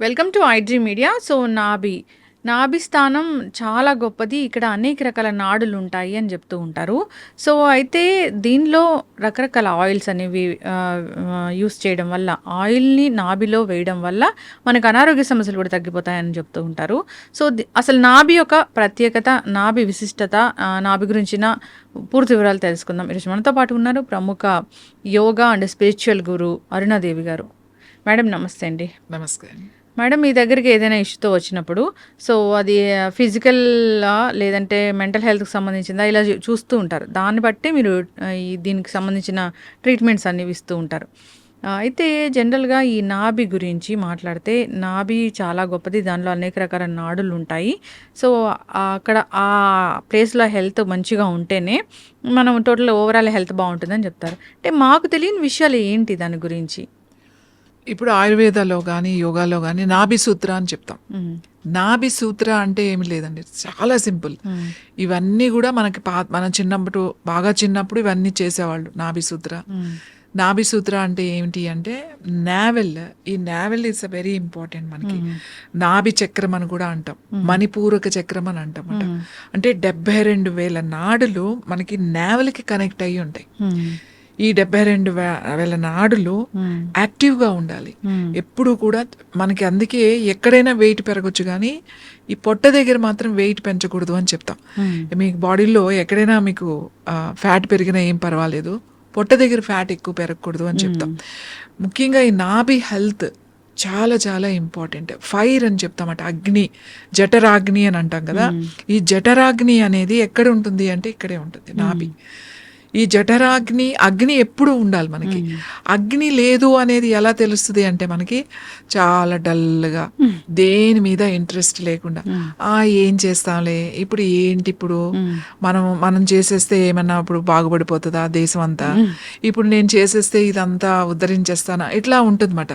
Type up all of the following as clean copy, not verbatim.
Welcome to iDream media. So నాభి స్థానం చాలా గొప్పది. ఇక్కడ అనేక రకాల నాడులు ఉంటాయి అని చెప్తూ ఉంటారు. సో అయితే దీనిలో రకరకాల ఆయిల్స్ అనేవి యూస్ చేయడం వల్ల, ఆయిల్ని నాభిలో వేయడం వల్ల మనకు అనారోగ్య సమస్యలు కూడా తగ్గిపోతాయని చెప్తూ ఉంటారు. సో అసలు నాభి యొక్క ప్రత్యేకత, నాభి విశిష్టత, నాభి గురించిన పూర్తి వివరాలు తెలుసుకుందాం. ఈరోజు మనతో పాటు ఉన్నారు ప్రముఖ యోగా అండ్ స్పిరిచువల్ గురు అరుణాదేవి గారు. మేడం నమస్తే అండి. నమస్తే. మేడం, మీ దగ్గరికి ఏదైనా ఇష్యూతో వచ్చినప్పుడు సో అది ఫిజికల్ లేదంటే మెంటల్ హెల్త్కి సంబంధించిందా ఇలా చూస్తూ ఉంటారు. దాన్ని బట్టి మీరు దీనికి సంబంధించిన ట్రీట్మెంట్స్ అన్ని ఇస్తూ ఉంటారు. అయితే జనరల్గా ఈ నాభి గురించి మాట్లాడితే, నాభి చాలా గొప్పది. దానిలో అనేక రకాల నాడులు ఉంటాయి. సో అక్కడ ఆ ప్లేస్లో హెల్త్ మంచిగా ఉంటేనే మనం టోటల్ ఓవరాల్ హెల్త్ బాగుంటుందని చెప్తారు. అంటే మాకు తెలియని విషయాలు ఏంటి దాని గురించి? ఇప్పుడు ఆయుర్వేదాలో కానీ యోగాలో కానీ నాభి సూత్ర అని చెప్తాం. నాభి సూత్ర అంటే ఏమి లేదండి, చాలా సింపుల్. ఇవన్నీ కూడా మనకి మనం బాగా చిన్నప్పుడు ఇవన్నీ చేసేవాళ్ళు. నాభి సూత్ర అంటే ఏమిటి అంటే నావెల్. ఈ navel is a very important మనకి. నాభి చక్రం అని కూడా అంటాం, మణిపూరక చక్రం అని అంటాం. అంటే 72,000 నాడులు మనకి నావెల్కి కనెక్ట్ అయ్యి ఉంటాయి. ఈ 72,000 నాడులు యాక్టివ్గా ఉండాలి ఎప్పుడు కూడా మనకి. అందుకే ఎక్కడైనా వెయిట్ పెరగచ్చు, కానీ ఈ పొట్ట దగ్గర మాత్రం వెయిట్ పెంచకూడదు అని చెప్తాం. మీకు బాడీలో ఎక్కడైనా మీకు ఫ్యాట్ పెరిగినా ఏం పర్వాలేదు, పొట్ట దగ్గర ఫ్యాట్ ఎక్కువ పెరగకూడదు అని చెప్తాం. ముఖ్యంగా ఈ నాభి హెల్త్ చాలా చాలా ఇంపార్టెంట్. ఫైర్ అని చెప్తామట, అగ్ని, జఠరాగ్ని అని అంటాం కదా. ఈ జఠరాగ్ని అనేది ఎక్కడ ఉంటుంది అంటే ఇక్కడే ఉంటుంది, నాభి. ఈ అగ్ని ఎప్పుడు ఉండాలి మనకి. అగ్ని లేదు అనేది ఎలా తెలుస్తుంది అంటే మనకి చాలా డల్గా, దేని మీద ఇంట్రెస్ట్ లేకుండా, ఏం చేస్తాంలే, ఇప్పుడు ఏంటి, ఇప్పుడు మనం చేసేస్తే ఏమన్నా ఇప్పుడు బాగుపడిపోతుందా దేశం అంతా, ఇప్పుడు నేను చేసేస్తే ఇదంతా ఉద్ధరించేస్తానా, ఇట్లా ఉంటుందన్నమాట.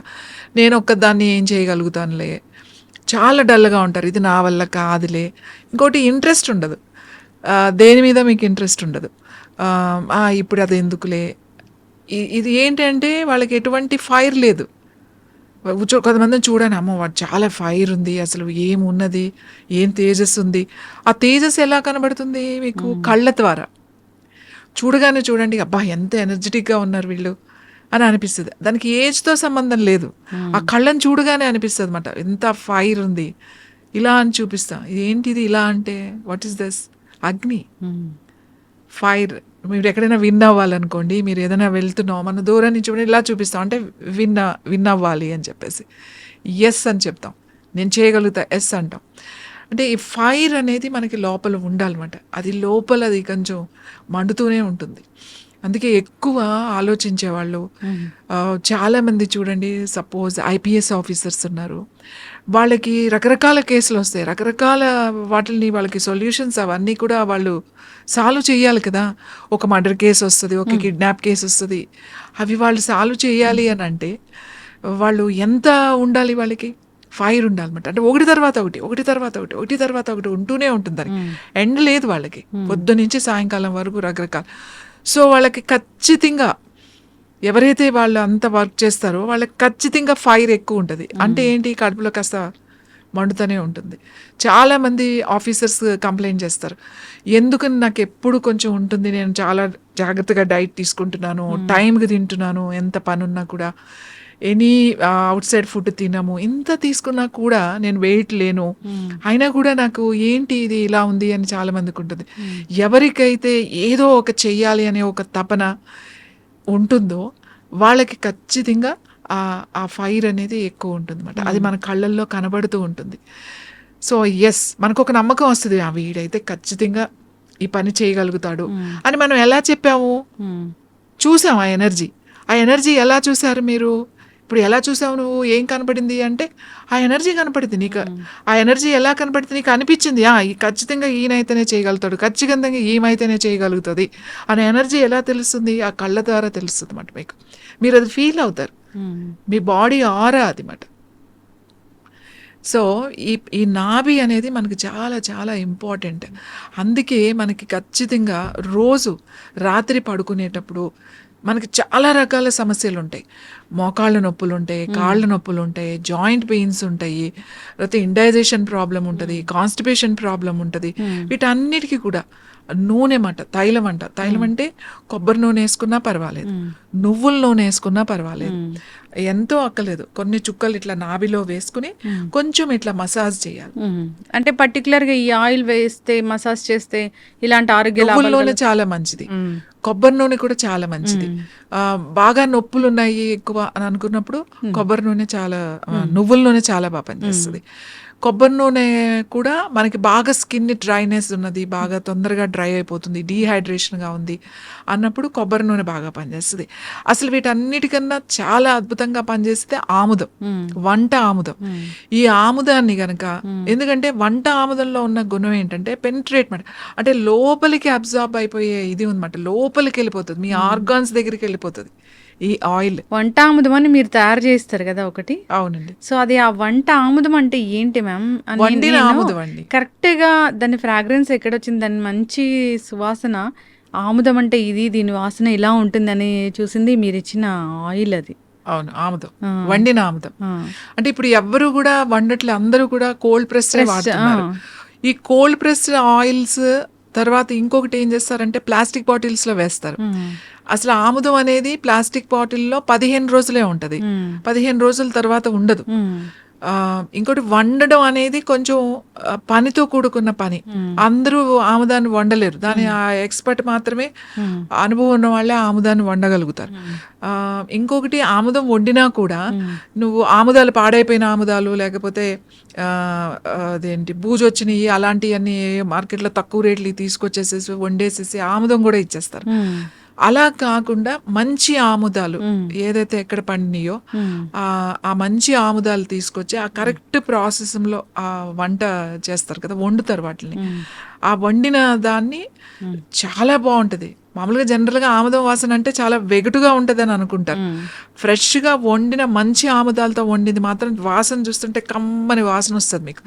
నేను ఒక్కదాన్ని ఏం చేయగలుగుతానులే, చాలా డల్గా ఉంటారు. ఇది నా వల్ల కాదులే. ఇంకోటి ఇంట్రెస్ట్ ఉండదు, దేని మీద మీకు ఇంట్రెస్ట్ ఉండదు. ఇప్పుడు అది ఎందుకులే. ఇది ఏంటంటే వాళ్ళకి ఎటువంటి ఫైర్ లేదు. కొంతమందిని చూడండి, అమ్మో వాడు చాలా ఫైర్ ఉంది, అసలు ఏమున్నది, ఏం తేజస్సు ఉంది. ఆ తేజస్సు ఎలా కనబడుతుంది మీకు? కళ్ళ ద్వారా చూడగానే చూడండి, అబ్బా ఎంత ఎనర్జెటిక్గా ఉన్నారు వీళ్ళు అని అనిపిస్తుంది. దానికి ఏజ్తో సంబంధం లేదు, ఆ కళ్ళని చూడగానే అనిపిస్తుంది అన్నమాట, ఎంత ఫైర్ ఉంది, ఇలా అని చూపిస్తాం. ఏంటిది ఇలా అంటే, వాట్ ఈస్ దిస్? అగ్ని, ఫైర్. మీరు ఎక్కడైనా విన్ అవ్వాలనుకోండి, మీరు ఏదైనా వెళ్తున్నాం, మన దూరం నుంచి చూడండి ఇలా చూపిస్తాం, అంటే విన్ అవ్వాలి అని చెప్పేసి ఎస్ అని చెప్తాం. నేను చేయగలుగుతా, ఎస్ అంటాం. అంటే ఈ ఫైర్ అనేది మనకి లోపల ఉండాలన్నమాట. అది లోపల అది కొంచెం మండుతూనే ఉంటుంది. అందుకే ఎక్కువ ఆలోచించేవాళ్ళు చాలామంది చూడండి, సపోజ్ ఐపీఎస్ ఆఫీసర్స్ ఉన్నారు, వాళ్ళకి రకరకాల కేసులు వస్తాయి, రకరకాల వాటిని వాళ్ళకి సొల్యూషన్స్ అవన్నీ కూడా వాళ్ళు సాల్వ్ చేయాలి కదా. ఒక మర్డర్ కేసు వస్తుంది, ఒక కిడ్నాప్ కేసు వస్తుంది, అవి వాళ్ళు సాల్వ్ చేయాలి అని అంటే వాళ్ళు ఎంత ఉండాలి, వాళ్ళకి ఫైర్ ఉండాలన్నమాట. అంటే ఒకటి తర్వాత ఒకటి ఉంటూనే ఉంటుంది, ఎండ్ లేదు వాళ్ళకి, పొద్దు నుంచి సాయంకాలం వరకు రకరకాల. సో వాళ్ళకి ఖచ్చితంగా ఎవరైతే వాళ్ళు అంత వర్క్ చేస్తారో వాళ్ళకి ఖచ్చితంగా ఫైర్ ఎక్కువ ఉంటుంది. అంటే ఏంటి, కడుపులో కాస్త మండుతూనే ఉంటుంది. చాలామంది ఆఫీసర్స్ కంప్లైంట్ చేస్తారు, ఎందుకని నాకు ఎప్పుడు కొంచెం ఉంటుంది, నేను చాలా జాగ్రత్తగా డైట్ తీసుకుంటున్నాను, టైంకి తింటున్నాను, ఎంత పని ఉన్నా కూడా, ఎనీ అవుట్ సైడ్ ఫుడ్ తినము, ఇంత తీసుకున్నా కూడా నేను వెయిట్ లేను, అయినా కూడా నాకు ఏంటి ఇది ఇలా ఉంది అని చాలామందికి ఉంటుంది. ఎవరికైతే ఏదో ఒక చెయ్యాలి అనే ఒక తపన ఉంటుందో వాళ్ళకి ఖచ్చితంగా ఆ ఫైర్ అనేది ఎక్కువ ఉంటుంది అన్నమాట. అది మన కళ్ళల్లో కనబడుతూ ఉంటుంది. సో ఎస్, మనకు ఒక నమ్మకం వస్తుంది, వీడైతే ఖచ్చితంగా ఈ పని చేయగలుగుతాడు అని. మనం ఎలా చెప్పాము, చూసాం ఆ ఎనర్జీ ఎలా చూసారు మీరు? ఇప్పుడు ఎలా చూసావు నువ్వు? ఏం కనపడింది అంటే ఆ ఎనర్జీ కనపడింది నీకు. ఆ ఎనర్జీ ఎలా కనపడింది నీకు? అనిపించింది ఖచ్చితంగా ఈయనైతేనే చేయగలుగుతాడు, ఖచ్చితంగా ఈమైతేనే చేయగలుగుతుంది అనే ఎనర్జీ ఎలా తెలుస్తుంది? ఆ కళ్ళ ద్వారా తెలుస్తుంది అన్నమాట మీకు. మీరు అది ఫీల్ అవుతారు, మీ బాడీ ఆరా అది మాట. సో ఈ నాభి అనేది మనకి చాలా చాలా ఇంపార్టెంట్. అందుకే మనకి ఖచ్చితంగా రోజు రాత్రి పడుకునేటప్పుడు మనకి చాలా రకాల సమస్యలు ఉంటాయి. మోకాళ్ళ నొప్పులు ఉంటాయి, కాళ్ళ నొప్పులు ఉంటాయి, జాయింట్ పెయిన్స్ ఉంటాయి, లేకపోతే ఇండైజేషన్ ప్రాబ్లం ఉంటుంది, కాన్స్టిపేషన్ ప్రాబ్లం ఉంటుంది. వీటన్నిటికీ కూడా నూనె తైలం అంటే కొబ్బరి నూనె వేసుకున్నా పర్వాలేదు, నువ్వుల నూనె వేసుకున్నా పర్వాలేదు, ఎంతో అక్కలేదు, కొన్ని చుక్కలు ఇట్లా నాభిలో వేసుకుని కొంచెం ఇట్లా మసాజ్ చేయాలి. అంటే పర్టికులర్ గా ఈ ఆయిల్ వేస్తే మసాజ్ చేస్తే ఇలాంటి ఆరోగ్య నువ్వుల లాభాలు నూనె చాలా మంచిది, కొబ్బరి నూనె కూడా చాలా మంచిది. బాగా నొప్పులు ఉన్నాయి ఎక్కువ అని అనుకున్నప్పుడు కొబ్బరి నూనె చాలా, నువ్వుల నూనె చాలా బాగా పనిచేస్తుంది. కొబ్బరి నూనె కూడా మనకి బాగా స్కిన్ డ్రైనెస్ ఉన్నది, బాగా తొందరగా డ్రై అయిపోతుంది, డీహైడ్రేషన్గా ఉంది అన్నప్పుడు కొబ్బరి నూనె బాగా పనిచేస్తుంది. అసలు వీటన్నిటికన్నా చాలా అద్భుతంగా పనిచేస్తే ఆముదం, వంట ఆముదం. ఈ ఆముదాన్ని గనక, ఎందుకంటే వంట ఆముదంలో ఉన్న గుణం ఏంటంటే పెనిట్రేట్మెంట్, అంటే లోపలికి అబ్జార్బ్ అయిపోయే ఇది ఉందన్నమాట, లోపలికి వెళ్ళిపోతుంది, మీ ఆర్గాన్స్ దగ్గరికి వెళ్ళిపోతుంది ఈ ఆయిల్. వంట ఆముదం అని మీరు తయారు చేస్తారు కదా ఒకటి? అవునండి. సో అది ఆ వంట ఆముదం అంటే ఏంటి మ్యామ్? వండిన ఆముదం అండి. కరెక్ట్ గా దాని ఫ్రాగ్రెన్స్ ఎక్కడొచ్చింది, దాని మంచి సువాసన, ఆముదం అంటే ఇది, దీని వాసన ఇలా ఉంటుందని చూసింది మీరు ఇచ్చిన ఆయిల్ అది. అవును, ఆముదం, వండిన ఆముదం. అంటే ఇప్పుడు ఎవ్వరు కూడా వండట్లే, అందరూ కూడా కోల్డ్ ప్రెస్ వాడుతున్నారు. ఈ కోల్డ్ ప్రెస్ ఆయిల్స్ తర్వాత ఇంకొకటి ఏం చేస్తారంటే ప్లాస్టిక్ బాటిల్స్ లో వేస్తారు. అసలు ఆముదం అనేది ప్లాస్టిక్ బాటిల్లో 15 రోజులే ఉంటది, 15 రోజుల తర్వాత ఉండదు. ఇంకోటి వండడం అనేది కొంచెం పనితో కూడుకున్న పని, అందరూ ఆముదాన్ని వండలేరు, దాని ఆ ఎక్స్పర్ట్ మాత్రమే, అనుభవం ఉన్న వాళ్ళే ఆముదాన్ని వండగలుగుతారు. ఇంకొకటి ఆముదం వండినా కూడా నువ్వు ఆముదాలు పాడైపోయిన ఆముదాలు, లేకపోతే అదేంటి బూజొచ్చినవి అలాంటివన్నీ మార్కెట్లో తక్కువ రేట్లు తీసుకొచ్చేసేసి వండేసేసి ఆముదం కూడా ఇచ్చేస్తారు. అలా కాకుండా మంచి ఆముదాలు ఏదైతే ఎక్కడ పండినాయో ఆ మంచి ఆముదాలు తీసుకొచ్చి ఆ కరెక్ట్ ప్రాసెస్లో ఆ వంట చేస్తారు కదా, వండుతారు వాటిని. ఆ వండిన దాన్ని చాలా బాగుంటది. మామూలుగా జనరల్గా ఆముదం వాసన అంటే చాలా వెగటుగా ఉంటుంది అని అనుకుంటారు. ఫ్రెష్గా వండిన మంచి ఆముదాలతో వండింది మాత్రం వాసన చూస్తుంటే కమ్మని వాసన వస్తుంది మీకు.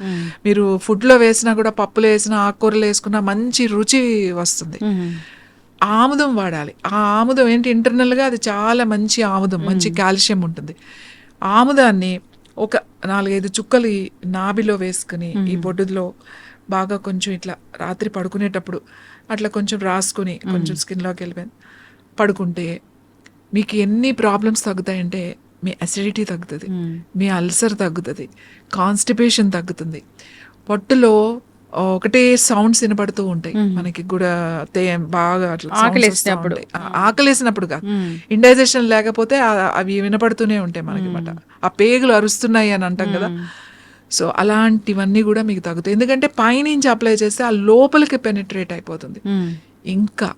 మీరు ఫుడ్లో వేసినా కూడా, పప్పులో వేసినా, ఆకుకూరలు వేసుకున్నా మంచి రుచి వస్తుంది. ఆముదం వాడాలి. ఆ ఆముదం ఏంటి, ఇంటర్నల్గా అది చాలా మంచి ఆముదం, మంచి కాల్షియం ఉంటుంది. ఆముదాన్ని ఒక 4-5 చుక్కలు ఈ నాభిలో వేసుకుని ఈ బొడ్డులో బాగా కొంచెం ఇట్లా రాత్రి పడుకునేటప్పుడు అట్లా కొంచెం రాసుకుని కొంచెం స్కిన్లోకి వెళ్ళిపోయి పడుకుంటే మీకు ఎన్ని ప్రాబ్లమ్స్ తగ్గుతాయంటే, మీ అసిడిటీ తగ్గుతుంది, మీ అల్సర్ తగ్గుతుంది, కాన్స్టిపేషన్ తగ్గుతుంది, పొట్టులో ఒకటే సౌండ్స్ వినపడుతూ ఉంటాయి మనకి కూడా, బాగా ఆకలేసినప్పుడు కాదు, ఇండైజేషన్ లేకపోతే అవి వినపడుతూనే ఉంటాయి మనకి మాట, ఆ పేగులు అరుస్తున్నాయి అని అంటాం కదా. సో అలాంటివన్నీ కూడా మీకు తగ్గుతాయి, ఎందుకంటే పైనుంచి అప్లై చేస్తే ఆ లోపలికి పెనిట్రేట్ అయిపోతుంది. ఇంకా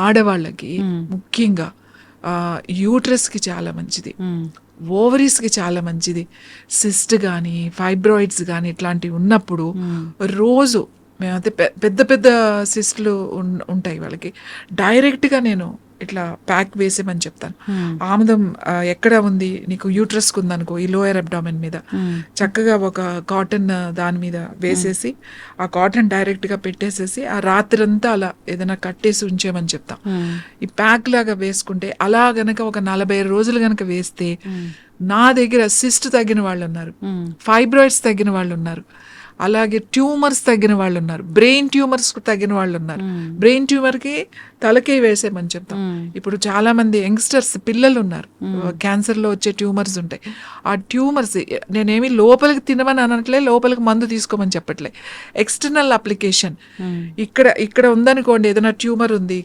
ఆడవాళ్ళకి ముఖ్యంగా యూట్రస్కి చాలా మంచిది, ఓవరీస్కి చాలా మంచిది. సిస్ట్ కానీ ఫైబ్రాయిడ్స్ కానీ ఇట్లాంటివి ఉన్నప్పుడు రోజు మేమైతే పెద్ద పెద్ద సిస్ట్లు ఉంటాయి వాళ్ళకి, డైరెక్ట్గా నేను ఇట్లా ప్యాక్ వేసేమని చెప్తాను. ఆముదం ఎక్కడ ఉంది నీకు, యూట్రస్కి ఉందనుకో, ఈ లోయర్ అబ్డామెన్ మీద చక్కగా ఒక కాటన్ దాని మీద వేసేసి ఆ కాటన్ డైరెక్ట్గా పెట్టేసేసి ఆ రాత్రంతా అలా ఏదైనా కట్టేసి ఉంచేమని చెప్తాం. ఈ ప్యాక్ లాగా వేసుకుంటే అలా గనక ఒక 40 రోజులు గనక వేస్తే, నా దగ్గర సిస్ట్ తగ్గిన వాళ్ళు ఉన్నారు, ఫైబ్రాయిడ్స్ తగ్గిన వాళ్ళు ఉన్నారు, అలాగే ట్యూమర్స్ తగ్గిన వాళ్ళు ఉన్నారు, బ్రెయిన్ ట్యూమర్స్ తగ్గిన వాళ్ళు ఉన్నారు. బ్రెయిన్ ట్యూమర్కి తలకే వేసేమని చెప్తాం. ఇప్పుడు చాలా మంది యంగ్స్టర్స్ పిల్లలు ఉన్నారు, క్యాన్సర్లో వచ్చే ట్యూమర్స్ ఉంటాయి. ఆ ట్యూమర్స్ నేనేమి లోపలికి తినమని అనట్లే, లోపలికి మందు తీసుకోమని చెప్పట్లే, ఎక్స్టర్నల్ అప్లికేషన్. ఇక్కడ ఉందనుకోండి, ఏదైనా ట్యూమర్ ఉంది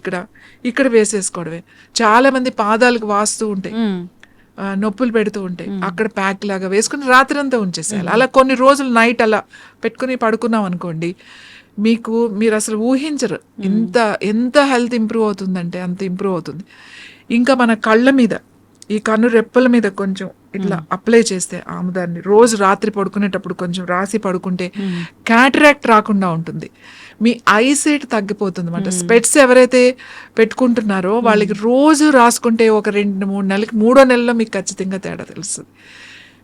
ఇక్కడ వేసేసుకోవడమే. చాలా మంది పాదాలకు వాస్తూ ఉంటాయి, నొప్పులు పెడుతూ ఉంటాయి, అక్కడ ప్యాక్ లాగా వేసుకుని రాత్రంతా ఉంచేసేయాలి. అలా కొన్ని రోజులు నైట్ అలా పెట్టుకుని పడుకున్నాం అనుకోండి, మీరు అసలు ఊహించరు ఎంత హెల్త్ ఇంప్రూవ్ అవుతుందంటే అంత ఇంప్రూవ్ అవుతుంది. ఇంకా మన కళ్ళ మీద, ఈ కన్ను రెప్పల మీద కొంచెం ఇట్లా అప్లై చేస్తే ఆముదాన్ని రోజు రాత్రి పడుకునేటప్పుడు కొంచెం రాసి పడుకుంటే క్యాటరాక్ట్ రాకుండా ఉంటుంది, మీ ఐసైట్ తగ్గిపోతుంది అన్నమాట. స్పెట్స్ ఎవరైతే పెట్టుకుంటున్నారో వాళ్ళకి రోజు రాసుకుంటే ఒక 2-3 నెలలకి, 3వ నెలలో మీకు ఖచ్చితంగా తేడా తెలుస్తుంది.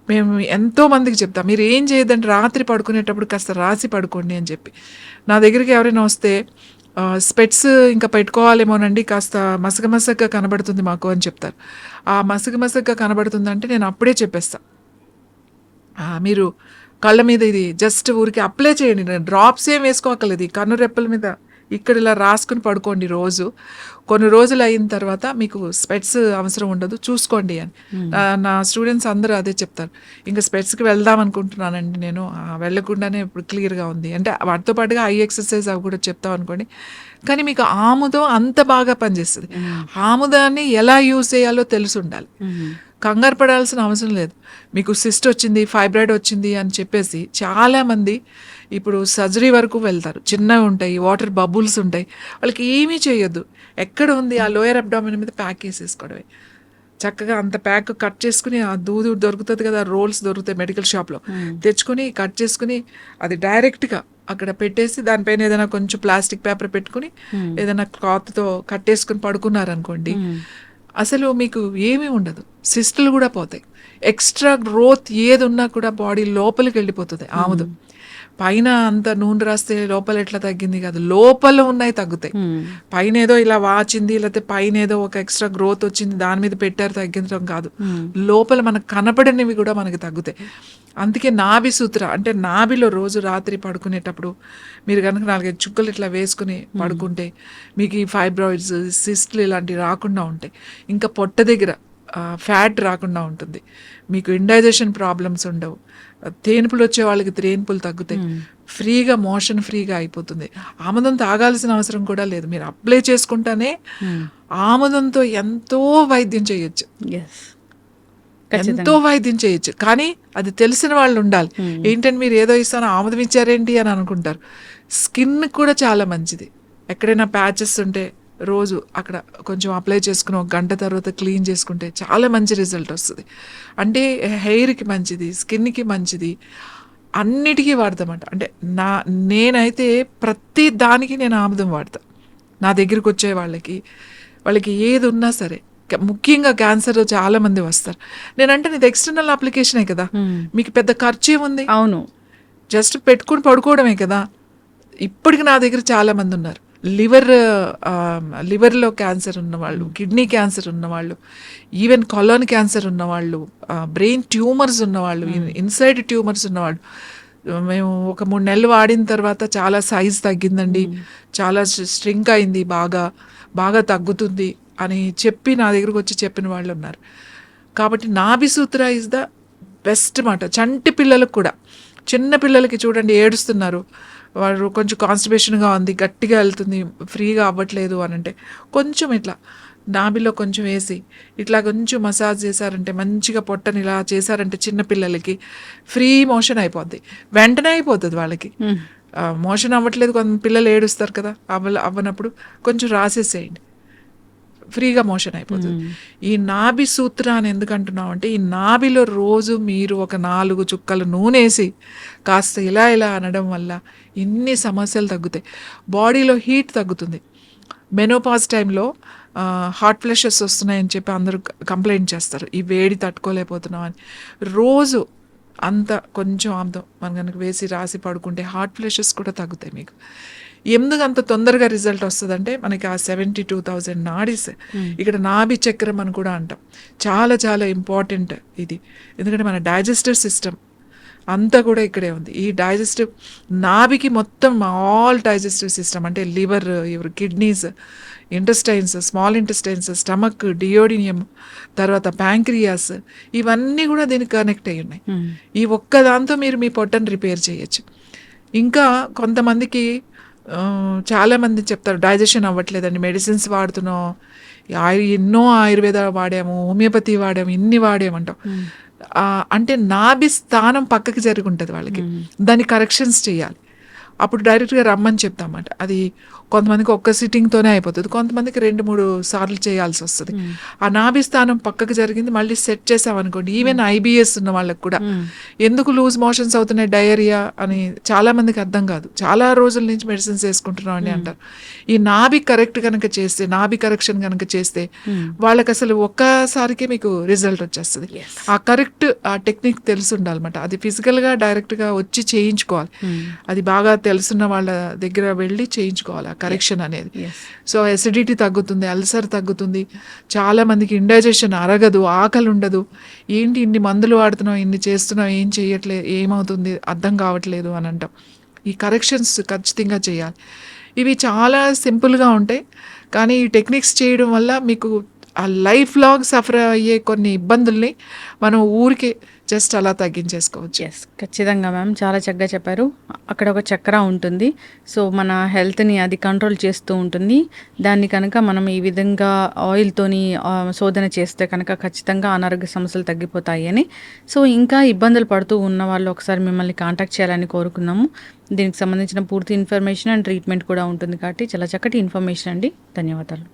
మేము ఎంతో మందికి చెప్తాం, మీరు ఏం చేయదంటే రాత్రి పడుకునేటప్పుడు కాస్త రాసి పడుకోండి అని చెప్పి. నా దగ్గరికి ఎవరైనా వస్తే స్పెట్స్ ఇంకా పెట్టుకోవాలేమోనండి, కాస్త మసగగా కనబడుతుంది మాకు అని చెప్తారు. ఆ మసగగా కనబడుతుందంటే నేను అప్పుడే చెప్పేస్తా, మీరు కళ్ళ మీద ఇది జస్ట్ ఊరికి అప్లై చేయండి, డ్రాప్స్ ఏం వేసుకోకలేదు, ఈ కన్ను రెప్పల మీద ఇక్కడ ఇలా రాసుకుని పడుకోండి రోజు. కొన్ని రోజులు అయిన తర్వాత మీకు స్పెట్స్ అవసరం ఉండదు, చూసుకోండి అని. నా స్టూడెంట్స్ అందరూ అదే చెప్తారు. ఇంకా స్పెట్స్కి వెళ్దాం అనుకుంటున్నానండి నేను, వెళ్ళకుండానే ఇప్పుడు క్లియర్గా ఉంది అంటే. వాటితో పాటుగా ఐ ఎక్సర్సైజ్ అవి కూడా చెప్తాం అనుకోండి. కానీ మీకు ఆముదం అంత బాగా పనిచేస్తుంది. ఆముదాన్ని ఎలా యూజ్ చేయాలో తెలిసి ఉండాలి. కంగారు పడాల్సిన అవసరం లేదు. మీకు సిస్ట్ వచ్చింది, ఫైబ్రాయిడ్ వచ్చింది అని చెప్పేసి చాలామంది ఇప్పుడు సర్జరీ వరకు వెళ్తారు. చిన్నవి ఉంటాయి, వాటర్ బబుల్స్ ఉంటాయి, వాళ్ళకి ఏమీ చేయొద్దు. ఎక్కడ ఉంది, ఆ లోయర్ అబ్డామిన్ మీద ప్యాక్ వేసేసుకోవడమే. చక్కగా అంత ప్యాక్ కట్ చేసుకుని, ఆ దూదు దొరుకుతుంది కదా, రోల్స్ దొరుకుతాయి మెడికల్ షాప్లో, తెచ్చుకుని కట్ చేసుకుని అది డైరెక్ట్గా అక్కడ పెట్టేసి దానిపైన ఏదైనా కొంచెం ప్లాస్టిక్ పేపర్ పెట్టుకుని ఏదైనా క్లాత్తో కట్టేసుకుని పడుకున్నారనుకోండి, అసలు మీకు ఏమీ ఉండదు. సిస్టులు కూడా పోతాయి. ఎక్స్ట్రా గ్రోత్ ఏది ఉన్నా కూడా బాడీ లోపలికి వెళ్ళిపోతుంది. ఆముదం పైన అంత నూనె రాస్తే లోపల ఎట్లా తగ్గింది కాదు, లోపల ఉన్నాయి తగ్గుతాయి. పైన ఏదో ఇలా వాచింది, లేకపోతే పైన ఏదో ఒక ఎక్స్ట్రా గ్రోత్ వచ్చింది దాని మీద పెట్టారు తగ్గించడం కాదు, లోపల మనకు కనపడనివి కూడా మనకి తగ్గుతాయి. అందుకే నాభి సూత్ర అంటే నాభిలో రోజు రాత్రి పడుకునేటప్పుడు మీరు కనుక 4-5 చుక్కలు ఇట్లా వేసుకుని పడుకుంటే మీకు ఈ ఫైబ్రాయిడ్స్, సిస్ట్లు ఇలాంటివి రాకుండా ఉంటాయి. ఇంకా పొట్ట దగ్గర ఫ్యాట్ రాకుండా ఉంటుంది. మీకు ఇండైజెషన్ ప్రాబ్లమ్స్ ఉండవు. తేనుపులు వచ్చే వాళ్ళకి తేనుపులు తగ్గుతాయి. ఫ్రీగా మోషన్ ఫ్రీగా అయిపోతుంది. ఆముదం తాగాల్సిన అవసరం కూడా లేదు. మీరు అప్లై చేసుకుంటానే ఆముదంతో ఎంతో వైద్యం చేయొచ్చు, ఎంతో వైద్యం చేయొచ్చు. కానీ అది తెలిసిన వాళ్ళు ఉండాలి. ఏంటంటే మీరు ఏదో ఇస్తాను ఆముదం ఇచ్చారేంటి అని అనుకుంటారు. స్కిన్ కూడా చాలా మంచిది. ఎక్కడైనా ప్యాచెస్ ఉంటే రోజు అక్కడ కొంచెం అప్లై చేసుకుని 1 గంట తర్వాత క్లీన్ చేసుకుంటే చాలా మంచి రిజల్ట్ వస్తుంది. అంటే హెయిర్కి మంచిది, స్కిన్కి మంచిది, అన్నిటికీ వాడతామంట. అంటే నేనైతే ప్రతి దానికి నేను ఆముదం వాడతా. నా దగ్గరికి వచ్చే వాళ్ళకి ఏది ఉన్నా సరే, ముఖ్యంగా క్యాన్సర్ చాలా మంది వస్తారు. నేనంటే ఇది ఎక్స్టర్నల్ అప్లికేషనే కదా, మీకు పెద్ద ఖర్చు ఏముంది? అవును, జస్ట్ పెట్టుకుని పడుకోవడమే కదా. ఇప్పటికి నా దగ్గర చాలా మంది ఉన్నారు. లివర్లో క్యాన్సర్ ఉన్నవాళ్ళు, కిడ్నీ క్యాన్సర్ ఉన్నవాళ్ళు, ఈవెన్ కొలాన్ క్యాన్సర్ ఉన్నవాళ్ళు, బ్రెయిన్ ట్యూమర్స్ ఉన్నవాళ్ళు, ఇన్సైడ్ ట్యూమర్స్ ఉన్నవాళ్ళు. మేము ఒక 3 నెలలు వాడిన తర్వాత చాలా సైజ్ తగ్గిందండి, చాలా స్ట్రింక్ అయింది, బాగా తగ్గుతుంది అని చెప్పి నా దగ్గరకు వచ్చి చెప్పిన వాళ్ళు ఉన్నారు. కాబట్టి నాభి సూత్ర ఇస్ ద బెస్ట్ మాట. చంటి పిల్లలకు కూడా, చిన్న పిల్లలకి చూడండి ఏడుస్తున్నారు, వారు కొంచెం కాన్స్టిపేషన్గా ఉంది, గట్టిగా వెళ్తుంది, ఫ్రీగా అవ్వట్లేదు అని అంటే కొంచెం ఇట్లా నాభిలో కొంచెం వేసి ఇట్లా కొంచెం మసాజ్ చేశారంటే, మంచిగా పొట్టని ఇలా చేశారంటే చిన్నపిల్లలకి ఫ్రీ మోషన్ అయిపోద్ది. వెంటనే అయిపోతుంది వాళ్ళకి. మోషన్ అవ్వట్లేదు, కొంత పిల్లలు ఏడుస్తారు కదా, అవ్వనప్పుడు కొంచెం రాసేసేయండి, ఫ్రీగా మోషన్ అయిపోతుంది. ఈ నాభి సూత్ర అని ఎందుకు అంటున్నాం అంటే, ఈ నాభిలో రోజు మీరు ఒక 4 చుక్కలు నూనె వేసి కాస్త ఇలా అనడం వల్ల ఇన్ని సమస్యలు తగ్గుతాయి. బాడీలో హీట్ తగ్గుతుంది. మెనోపాజ్ టైంలో హాట్ ఫ్లషెస్ వస్తున్నాయని చెప్పి అందరూ కంప్లైంట్ చేస్తారు, ఈ వేడి తట్టుకోలేకపోతున్నాం అని. రోజు అంత కొంచెం ఆముదం మనం కనుక వేసి రాసి పడుకుంటే హాట్ ఫ్లషెస్ కూడా తగ్గుతాయి మీకు. ఎందుకు అంత తొందరగా రిజల్ట్ వస్తుందంటే, మనకి ఆ 72,000 నాడీస్, ఇక్కడ నాభి చక్రం అని కూడా అంటాం, చాలా చాలా ఇంపార్టెంట్ ఇది. ఎందుకంటే మన డైజెస్టివ్ సిస్టమ్ అంతా కూడా ఇక్కడే ఉంది. ఈ డైజెస్టివ్ నాభికి మొత్తం ఆల్ డైజెస్టివ్ సిస్టమ్ అంటే liver, kidneys, intestines, small intestines, stomach, duodenum, తర్వాత ప్యాంక్రియాస్, ఇవన్నీ కూడా దీనికి కనెక్ట్ అయ్యి ఉన్నాయి. ఈ ఒక్క దాంతో మీరు మీ పొట్టను రిపేర్ చేయొచ్చు. ఇంకా కొంతమందికి చాలామంది చెప్తారు డైజెషన్ అవ్వట్లేదండి, మెడిసిన్స్ వాడుతున్నాం, ఎన్నో ఆయుర్వేద వాడాము, హోమియోపతి వాడాము, ఇన్ని వాడామంటాం. అంటే నాభి స్థానం పక్కకి జరిగి ఉంటుంది వాళ్ళకి, దాన్ని కరెక్షన్స్ చేయాలి. అప్పుడు డైరెక్ట్గా రమ్మని చెప్తామన్నమాట. అది కొంతమందికి ఒక్క సిట్టింగ్తోనే అయిపోతుంది, కొంతమందికి 2-3 సార్లు చేయాల్సి వస్తుంది. ఆ నాభి స్థానం పక్కకు జరిగింది మళ్ళీ సెట్ చేసామనుకోండి, ఈవెన్ ఐబిఎస్ ఉన్న వాళ్ళకి కూడా ఎందుకు లూజ్ మోషన్స్ అవుతున్నాయి, డయేరియా అని చాలా మందికి అర్థం కాదు. చాలా రోజుల నుంచి మెడిసిన్స్ వేసుకుంటున్నాం అని అంటారు. ఈ నాభి కరెక్ట్ కనుక చేస్తే, నాభి కరెక్షన్ కనుక చేస్తే వాళ్ళకి అసలు ఒక్కసారికే మీకు రిజల్ట్ వచ్చేస్తుంది. ఆ కరెక్ట్ ఆ టెక్నిక్ తెలిసి ఉండాలన్నమాట. అది ఫిజికల్గా డైరెక్ట్గా వచ్చి చేయించుకోవాలి. అది బాగా తెలుసున్న వాళ్ళ దగ్గర వెళ్ళి చేయించుకోవాలి. కరెక్షన్ అనేది. ఎస్. సో ఎసిడిటీ తగ్గుతుంది, అల్సర్ తగ్గుతుంది, చాలా మందికి ఇండైజెషన్ అరగదు, ఆకలి ఉండదు, ఏంటి ఇన్ని మందులు వాడుతున్నావు, ఇన్ని చేస్తున్నావు, ఏం చేయట్లేదు, ఏమవుతుంది అర్థం కావట్లేదు అని అంటాం. ఈ కరెక్షన్స్ ఖచ్చితంగా చేయాలి. ఇవి చాలా సింపుల్గా ఉంటాయి, కానీ ఈ టెక్నిక్స్ చేయడం వల్ల మీకు ఆ లైఫ్ లాంగ్ సఫర్ అయ్యే కొన్ని ఇబ్బందుల్ని మనం ఊరికే జస్ట్ అలా తగ్గించేసుకోవచ్చు. ఎస్, ఖచ్చితంగా మ్యామ్, చాలా చక్కగా చెప్పారు. అక్కడ ఒక చక్ర ఉంటుంది, సో మన హెల్త్ని అది కంట్రోల్ చేస్తూ ఉంటుంది. దాన్ని కనుక మనం ఈ విధంగా ఆయిల్తోని శోధన చేస్తే కనుక ఖచ్చితంగా అనారోగ్య సమస్యలు తగ్గిపోతాయి అని. సో ఇంకా ఇబ్బందులు పడుతూ ఉన్న వాళ్ళు ఒకసారి మిమ్మల్ని కాంటాక్ట్ చేయాలని కోరుకున్నాము. దీనికి సంబంధించిన పూర్తి ఇన్ఫర్మేషన్ అండ్ ట్రీట్మెంట్ కూడా ఉంటుంది కాబట్టి చాలా చక్కటి ఇన్ఫర్మేషన్ అండి. ధన్యవాదాలు.